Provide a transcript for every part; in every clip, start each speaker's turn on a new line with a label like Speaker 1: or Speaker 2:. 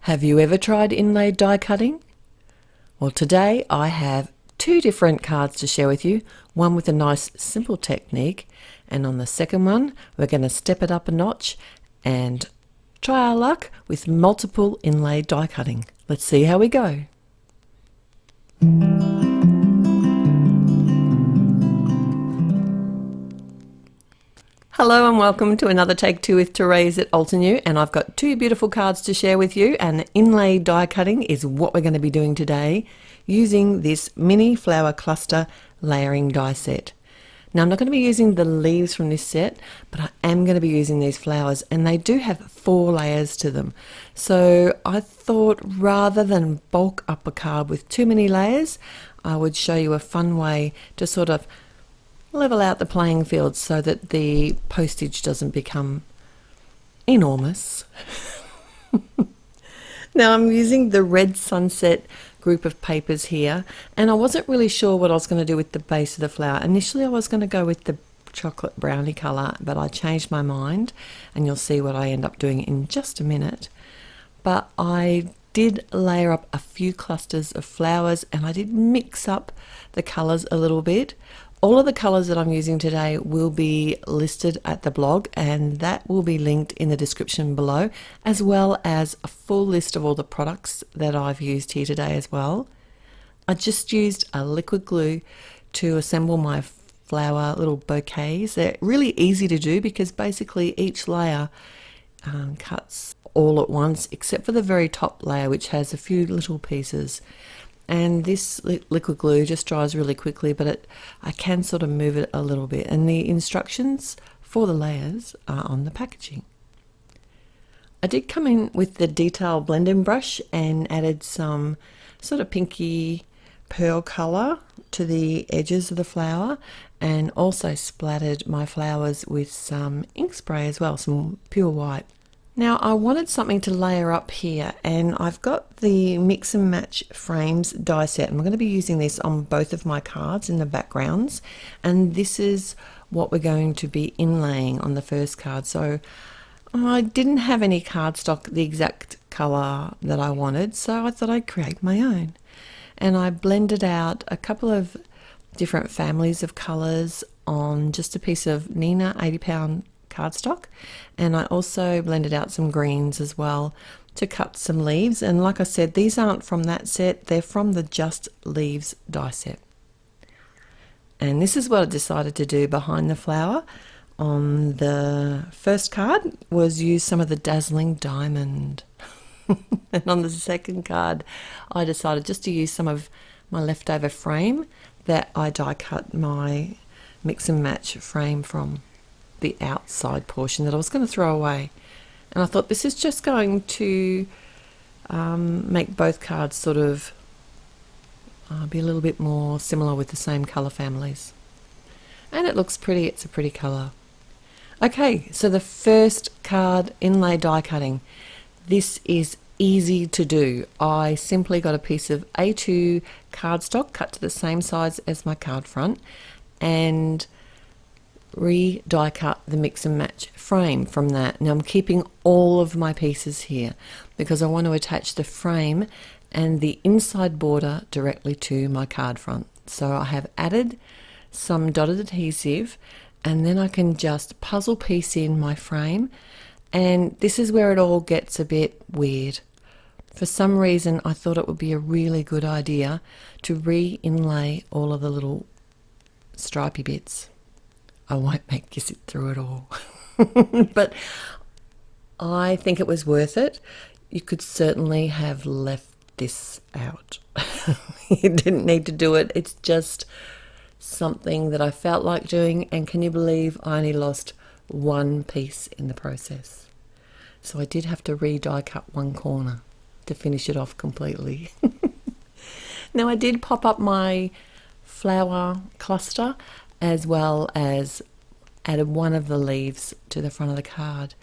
Speaker 1: Have you ever tried inlay die cutting? Well, today I have two different cards to share with you, one with a nice simple technique, and on the second one we're going to step it up a notch and try our luck with multiple inlay die cutting. Let's see how we go. Hello and welcome to another Take Two with Therese at Altenew, and I've got two beautiful cards to share with you, and inlay die cutting is what we're going to be doing today using this mini flower cluster layering die set. Now I'm not going to be using the leaves from this set, but I am going to be using these flowers, and they do have 4 layers to them. So I thought rather than bulk up a card with too many layers, I would show you a fun way to sort of level out the playing field so that the postage doesn't become enormous. Now I'm using the Red Sunset group of papers here, and I wasn't really sure what I was going to do with the base of the flower. Initially I was going to go with the chocolate brownie colour, but I changed my mind, and you'll see what I end up doing in just a minute. But I did layer up a few clusters of flowers, and I did mix up the colours a little bit. All of the colours that I'm using today will be listed at the blog, and that will be linked in the description below, as well as a full list of all the products that I've used here today as well. I just used a liquid glue to assemble my flower little bouquets. They're really easy to do because basically each layer cuts all at once, except for the very top layer, which has a few little pieces. And this liquid glue just dries really quickly, but I can sort of move it a little bit. And the instructions for the layers are on the packaging. I did come in with the detail blending brush and added some sort of pinky pearl colour to the edges of the flower, and also splattered my flowers with some ink spray as well, some pure white. Now I wanted something to layer up here, and I've got the Mix and Match Frames die set, and I'm going to be using this on both of my cards in the backgrounds, and this is what we're going to be inlaying on the first card. So I didn't have any cardstock the exact colour that I wanted, so I thought I'd create my own. And I blended out a couple of different families of colours on just a piece of Nina 80-pound cardstock, and I also blended out some greens as well to cut some leaves. And like I said, these aren't from that set, they're from the Just Leaves die set. And this is what I decided to do behind the flower on the first card, was use some of the Dazzling diamond. And on the second card I decided just to use some of my leftover frame that I die cut my Mix and Match frame from, the outside portion that I was going to throw away. And I thought this is just going to make both cards sort of be a little bit more similar with the same colour families. And it looks pretty, it's a pretty colour. Okay, so the first card, inlay die cutting. This is easy to do. I simply got a piece of A2 cardstock cut to the same size as my card front, and die cut the Mix and Match frame from that. Now I'm keeping all of my pieces here because I want to attach the frame and the inside border directly to my card front. So I have added some dotted adhesive, and then I can just puzzle piece in my frame, and this is where it all gets a bit weird. For some reason I thought it would be a really good idea to re-inlay all of the little stripy bits. I won't make you sit through it all. But I think it was worth it. You could certainly have left this out. You didn't need to do it. It's just something that I felt like doing, and can you believe I only lost one piece in the process? So I did have to die cut one corner to finish it off completely. Now I did pop up my flower cluster, as well as added one of the leaves to the front of the card,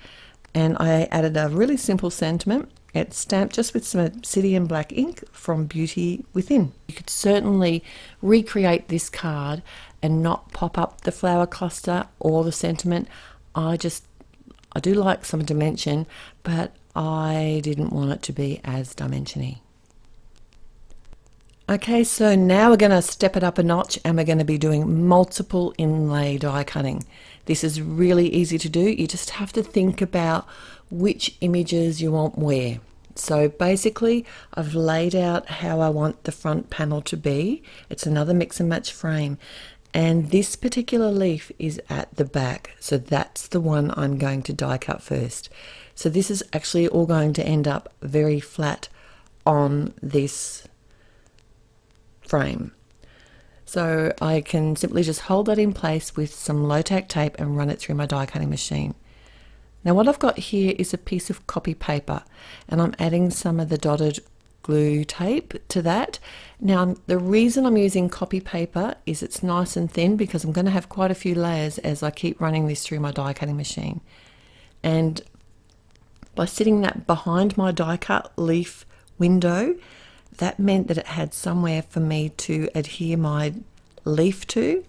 Speaker 1: and I added a really simple sentiment. It's stamped just with some Obsidian black ink from Beauty Within. You could certainly recreate this card and not pop up the flower cluster or the sentiment. I do like some dimension, but I didn't want it to be as dimensiony. Okay, so now we're going to step it up a notch and we're going to be doing multiple inlay die cutting. This is really easy to do. You just have to think about which images you want where. So basically I've laid out how I want the front panel to be. It's another mix and match frame, and this particular leaf is at the back, so that's the one I'm going to die cut first. So this is actually all going to end up very flat on this frame. So I can simply just hold that in place with some low-tack tape and run it through my die cutting machine. Now what I've got here is a piece of copy paper, and I'm adding some of the dotted glue tape to that. Now the reason I'm using copy paper is it's nice and thin because I'm going to have quite a few layers as I keep running this through my die cutting machine. And by sitting that behind my die cut leaf window, that meant that it had somewhere for me to adhere my leaf to.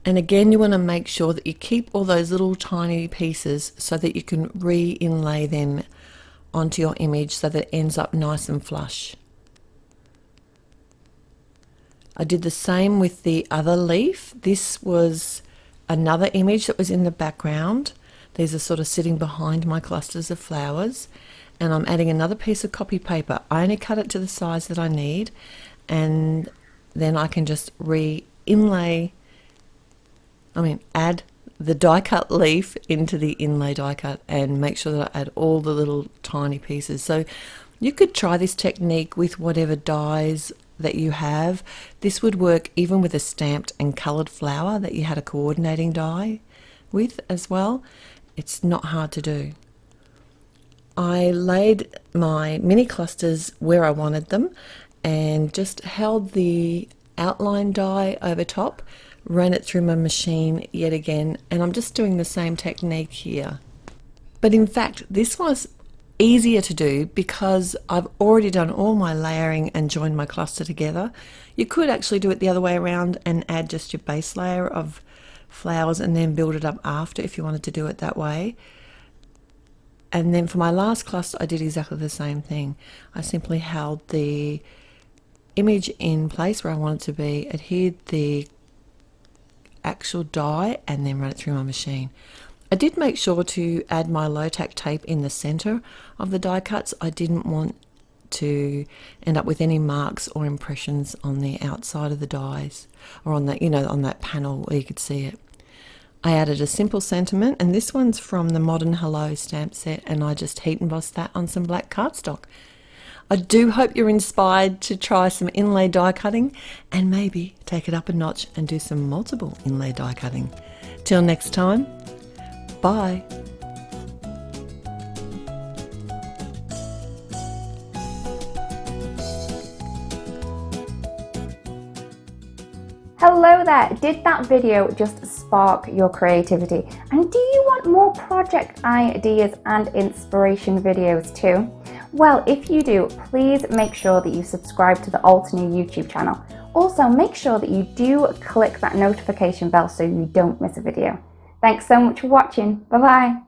Speaker 1: And again, you want to make sure that you keep all those little tiny pieces so that you can re-inlay them onto your image so that it ends up nice and flush. I did the same with the other leaf. This was another image that was in the background. These are sort of sitting behind my clusters of flowers, and I'm adding another piece of copy paper. I only cut it to the size that I need, and then I can just add the die cut leaf into the inlay die cut and make sure that I add all the little tiny pieces. So you could try this technique with whatever dies that you have. This would work even with a stamped and coloured flower that you had a coordinating die with as well. It's not hard to do. I laid my mini clusters where I wanted them and just held the outline die over top, ran it through my machine yet again, and I'm just doing the same technique here. But in fact, this was easier to do because I've already done all my layering and joined my cluster together. You could actually do it the other way around and add just your base layer of flowers and then build it up after if you wanted to do it that way. And then for my last cluster, I did exactly the same thing. I simply held the image in place where I wanted it to be, adhered the actual die, and then run it through my machine. I did make sure to add my low-tack tape in the center of the die cuts. I didn't want to end up with any marks or impressions on the outside of the dies, or on that, on that panel where you could see it. I added a simple sentiment, and this one's from the Modern Hello stamp set, and I just heat embossed that on some black cardstock. I do hope you're inspired to try some inlay die cutting and maybe take it up a notch and do some multiple inlay die cutting. Till next time, bye.
Speaker 2: Hello there! Did that video just spark your creativity? And do you want more project ideas and inspiration videos too? Well, if you do, please make sure that you subscribe to the Altenew YouTube channel. Also, make sure that you do click that notification bell so you don't miss a video. Thanks so much for watching. Bye bye!